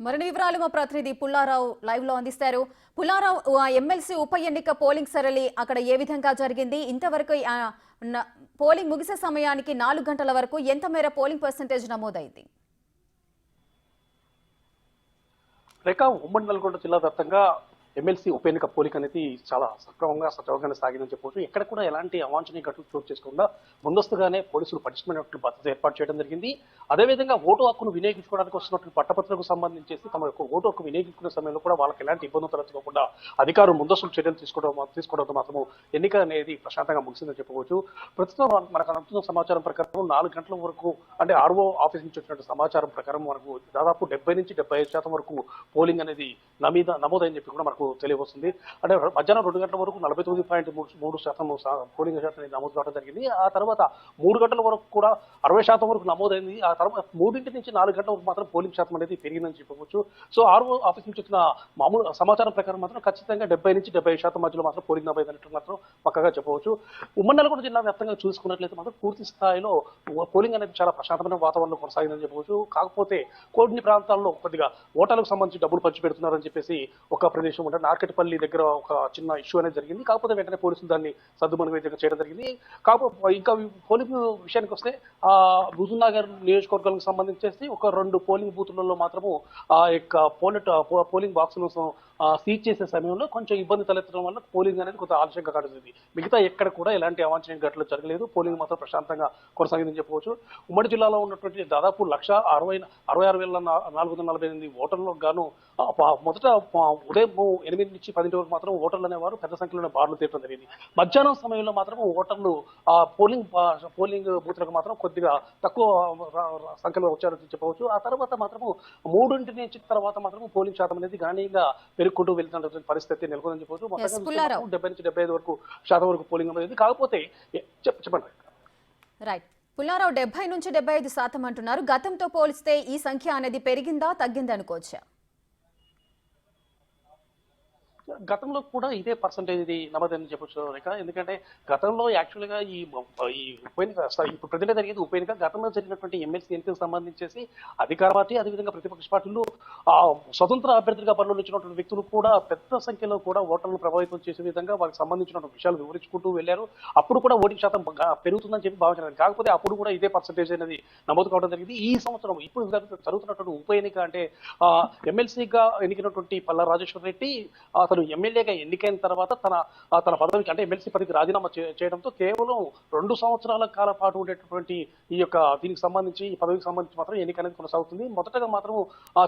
మరిన్ని వివరాలు మా ప్రతినిధి పుల్లారావు లైవ్ లో అందిస్తారు. పుల్లారావు, ఎమ్మెల్సీ ఉప ఎన్నిక పోలింగ్ సరళి అక్కడ ఏ విధంగా జరిగింది? ఇంతవరకు పోలింగ్ ముగిసే సమయానికి 4 గంటల వరకు ఎంత మేర పోలింగ్ పర్సెంటేజ్ నమోదైంది? రేఖ, ఉమ్మడి నల్గొండ జిల్లా వ్యాప్తంగా ఎమ్మెల్సీ ఉప ఎన్నిక పోలిక అనేది చాలా సక్రమంగా సజావుగానే సాగిందని చెప్పవచ్చు. ఎక్కడ కూడా ఎలాంటి అవాంఛనీయ ఘటనలు చోటు చేసుకోకుండా ముందస్తుగానే పోలీసులు పటిష్టమైనటువంటి భద్రత ఏర్పాటు చేయడం జరిగింది. అదేవిధంగా ఓటు హక్కును వినియోగించుకోవడానికి వస్తున్నటువంటి పట్టపత్రులకు సంబంధించేసి తమ యొక్క ఓటు హక్కు వినియోగించుకునే సమయంలో కూడా వాళ్ళకి ఎలాంటి ఇబ్బందులు తలెత్తుకోకుండా అధికారులు ముందస్తు చర్యలు తీసుకోవడంతో మాత్రము ఎన్నిక అనేది ప్రశాంతంగా ముగిసిందని చెప్పవచ్చు. ప్రస్తుతం మనకు అందుతున్న సమాచారం ప్రకారం 4 గంటల వరకు, అంటే ఆర్ఓ ఆఫీస్ నుంచి వచ్చినటువంటి సమాచారం ప్రకారం మనకు దాదాపు 70 నుంచి 75% వరకు పోలింగ్ అనేది నమోదైందని చెప్పి కూడా మనకు తెలియవస్తుంది. అంటే మధ్యాహ్నం 2 గంటల వరకు 49.3% పోలింగ్ శాతం నమోదు కావడం జరిగింది. ఆ తర్వాత 3 గంటల వరకు కూడా 60% వరకు నమోదైంది. ఆ తర్వాత 3 నుంచి 4 గంటల వరకు మాత్రం పోలింగ్ శాతం అనేది పెరిగిందని చెప్పవచ్చు. సో ఆర్ఓ ఆఫీస్ నుంచి వచ్చిన మామూలు సమాచారం ప్రకారం మాత్రం ఖచ్చితంగా 70 నుంచి 75% మధ్యలో మాత్రం పోలింగ్ నమోదైనట్టు మాత్రం పక్కగా చెప్పవచ్చు. ఉమ్మడి నల్గొండ జిల్లా వ్యాప్తంగా చూసుకున్నట్లయితే మాత్రం పూర్తి స్థాయిలో పోలింగ్ అనేది చాలా ప్రశాంతమైన వాతావరణంలో కొనసాగిందని చెప్పవచ్చు. కాకపోతే కొన్ని ప్రాంతాల్లో కొద్దిగా ఓటర్లకు సంబంధించి డబ్బులు పంచి పెడుతున్నారని చెప్పేసి ఒక ప్రదేశం నార్కెట్పల్లి దగ్గర ఒక చిన్న ఇష్యూ అనేది జరిగింది. కాకపోతే వెంటనే పోలీసులు దాన్ని సద్దుమణిగా చేయడం జరిగింది. కాకపోతే ఇంకా పోలింగ్ విషయానికి వస్తే హుజూర్నగర్ నియోజకవర్గానికి సంబంధించేసి ఒక 2 పోలింగ్ బూతులలో మాత్రము ఆ యొక్క పోలింగ్ బాక్సులను సీజ్ చేసే సమయంలో కొంచెం ఇబ్బంది తలెత్తడం వల్ల పోలింగ్ అనేది కొంత ఆలస్యంగా గడిచింది. మిగతా ఎక్కడ కూడా ఎలాంటి అవాంఛనీయ ఘటనలు జరగలేదు. పోలింగ్ మాత్రం ప్రశాంతంగా కొనసాగిందని చెప్పవచ్చు. ఉమ్మడి జిల్లాలో ఉన్నటువంటి దాదాపు 1,66,448 ఓటర్లకు గాను మొదట ఉదయం 8 నుంచి 10 వరకు మాత్రం ఓటర్లు అనేవారు పెద్ద సంఖ్యలో బార్లు తీయడం జరిగింది. మధ్యాహ్నం సమయంలో మాత్రం ఓటర్లు పోలింగ్ బూత్లకు మాత్రం కొద్దిగా తక్కువ సంఖ్యలో వచ్చారని చెప్పవచ్చు. ఆ తర్వాత మాత్రము 3 నుంచి తర్వాత మాత్రం పోలింగ్ శాతం అనేది గణనీయంగా పెరుగుకుంటూ వెళ్తున్న పరిస్థితి నెలకొందని చెప్పవచ్చు. మొత్తంగా 70 నుంచి 75 వరకు శాతం వరకు పోలింగ్ అనేది. కాకపోతే చెప్పండి. రైట్, పుల్లారావు 70 నుంచి 75% అంటున్నారు. గతంతో పోలిస్తే ఈ సంఖ్య అనేది పెరిగిందా తగ్గిందా అనుకోవచ్చా? గతంలో కూడా ఇదే పర్సంటేజ్ ఇది నమోదని చెప్పొచ్చు రేఖ. ఎందుకంటే గతంలో యాక్చువల్గా ఈ ఉప ఎన్నిక, ఇప్పుడు ప్రజలే జరిగేది ఉప ఎన్నిక. గతంలో జరిగినటువంటి ఎమ్మెల్సీ ఎన్నికలకు సంబంధించేసి అధికార పార్టీ, అదేవిధంగా ప్రతిపక్ష పార్టీలు స్వతంత్ర అభ్యర్థిగా బరిలో నిలిచినటువంటి వ్యక్తులు కూడా పెద్ద సంఖ్యలో కూడా ఓటర్లను ప్రభావితం చేసే విధంగా వారికి సంబంధించిన విషయాలు వివరించుకుంటూ వెళ్ళారు. అప్పుడు కూడా ఓటింగ్ శాతం పెరుగుతుందని చెప్పి భావించారు. కాకపోతే అప్పుడు కూడా ఇదే పర్సంటేజ్ అనేది నమోదు కావడం జరిగింది. ఈ సంవత్సరం ఇప్పుడు జరుగుతున్నటువంటి ఉప ఎన్నిక అంటే ఎమ్మెల్సీగా ఎన్నికైనటువంటి పల్లా రాజేశ్వర రెడ్డి అతను ఎమ్మెల్యేగా ఎన్నికైన తర్వాత తన పదవికి, అంటే ఎమ్మెల్సీ పదవికి రాజీనామా చేయడంతో కేవలం 2 సంవత్సరాల కాల పాటు ఉండేటటువంటి ఈ యొక్క దీనికి సంబంధించి, ఈ పదవికి సంబంధించి మాత్రం ఎన్నిక అనేది కొనసాగుతుంది. మొదటగా మాత్రం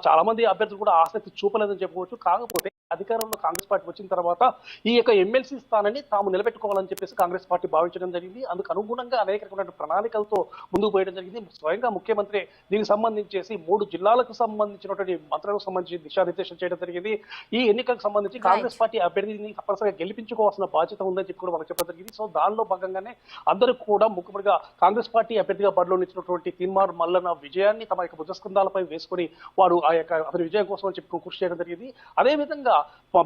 చాలా మంది అభ్యర్థులు కూడా ఆసక్తి చూపలేదని చెప్పవచ్చు. కాకపోతే అధికారంలో కాంగ్రెస్ పార్టీ వచ్చిన తర్వాత ఈ యొక్క ఎమ్మెల్సీ స్థానాన్ని తాము నిలబెట్టుకోవాలని చెప్పేసి కాంగ్రెస్ పార్టీ భావించడం జరిగింది. అందుకు అనుగుణంగా అనేక రకమైన ప్రణాళికలతో ముందుకు పోయడం జరిగింది. స్వయంగా ముఖ్యమంత్రి దీనికి సంబంధించేసి 3 జిల్లాలకు సంబంధించినటువంటి మంత్రులకు సంబంధించి దిశానిర్దేశం చేయడం జరిగింది. ఈ ఎన్నికలకు సంబంధించి కాంగ్రెస్ పార్టీ అభ్యర్థిని తప్పనిసరిగా గెలిపించుకోవాల్సిన బాధ్యత ఉందని చెప్పి కూడా మనకు చెప్పడం జరిగింది. సో దానిలో భాగంగానే అందరూ కూడా ముఖ్యంగా కాంగ్రెస్ పార్టీ అభ్యర్థిగా బరిలో నిలిచినటువంటి తీన్మార్ మల్లన్న విజయాన్ని తమ యొక్క భుజస్కంధాలపై వేసుకుని వారు ఆ యొక్క అతని విజయం కోసం చెప్పి కృషి చేయడం జరిగింది. అదేవిధంగా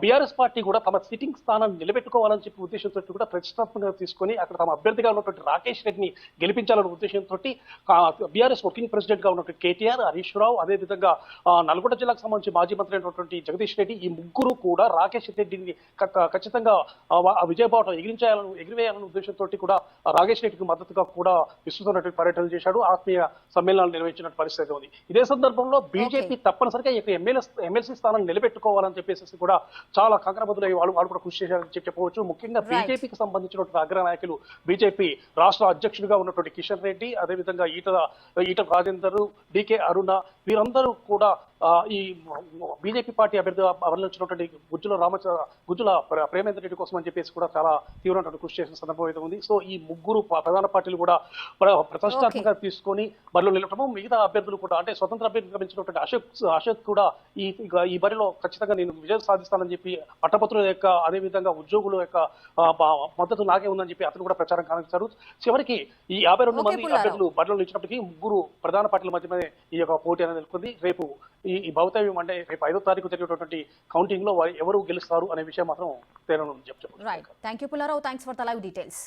బీఆర్ఎస్ పార్టీ కూడా తమ సిట్టింగ్ స్థానాన్ని నిలబెట్టుకోవాలని చెప్పి ఉద్దేశంతో కూడా ప్రతిష్టాత్మకంగా తీసుకొని అక్కడ తమ అభ్యర్థిగా ఉన్నటువంటి రాకేష్ రెడ్డిని గెలిపించాలనే ఉద్దేశంతో బీఆర్ఎస్ వర్కింగ్ ప్రెసిడెంట్ గా ఉన్నటువంటి కేటీఆర్, హరీష్ రావు, అదేవిధంగా నల్గొండ జిల్లాకు సంబంధించి మాజీ మంత్రి అయినటువంటి జగదీష్ రెడ్డి, ఈ ముగ్గురు కూడా రాకేష్ రెడ్డిని ఖచ్చితంగా విజయబావుట ఎగిరివేయాలనే ఉద్దేశంతో కూడా రాకేష్ రెడ్డికి మద్దతుగా కూడా విస్తృతమైనటువంటి పర్యటనలు చేశాడు. ఆత్మీయ సమ్మేళనాలు నిర్వహించిన పరిస్థితి ఉంది. ఇదే సందర్భంలో బీజేపీ తప్పనిసరిగా ఎమ్మెల్సీ స్థానాన్ని నిలబెట్టుకోవాలని చెప్పేసి కూడా చాలా కంకణబద్దులై వాళ్ళు కూడా కృషి చేశారని చెప్పవచ్చు. ముఖ్యంగా బీజేపీకి సంబంధించినటువంటి అగ్రనాయకులు, బీజేపీ రాష్ట్ర అధ్యక్షుడిగా ఉన్నటువంటి కిషన్ రెడ్డి, అదేవిధంగా ఈటల రాజేందర్, డికే అరుణ, వీరందరూ కూడా ఈ బీజేపీ పార్టీ అభ్యర్థిగా వచ్చినటువంటి గుజ్జుల ప్రేమేందర్ రెడ్డి కోసం అని చెప్పేసి కూడా చాలా తీవ్రమైన కృషి చేసిన సందర్భం అయితే ఉంది. సో ఈ ముగ్గురు ప్రధాన పార్టీలు కూడా ప్రతిష్టాత్మకంగా తీసుకొని బరిలో నిలవటము, మిగతా అభ్యర్థులు కూడా, అంటే స్వతంత్ర అభ్యర్థిగా పెంచినటువంటి అశోక్ కూడా ఈ బరిలో ఖచ్చితంగా నేను విజయం సాధిస్తానని చెప్పి పట్టభద్రుల యొక్క, అదేవిధంగా ఉద్యోగుల యొక్క మద్దతు నాకే ఉందని చెప్పి అతను కూడా ప్రచారం కానిచ్చారు. చివరికి ఈ 52 మంది అభ్యర్థులు బరిలో నిలిచినప్పటికీ ముగ్గురు ప్రధాన పార్టీల మధ్యనే ఈ యొక్క పోటీ అనేది నెలకొంది. రేపు ఈ భవితవ్యం, అంటే రేపు 5వ తారీఖు జరిగేటటువంటి కౌంటింగ్ లో ఎవరు గెలుస్తారు అనే విషయం మాత్రం తేలనుందని చెప్పచ్చు. Right, thank you Pullarao, thanks for the live details.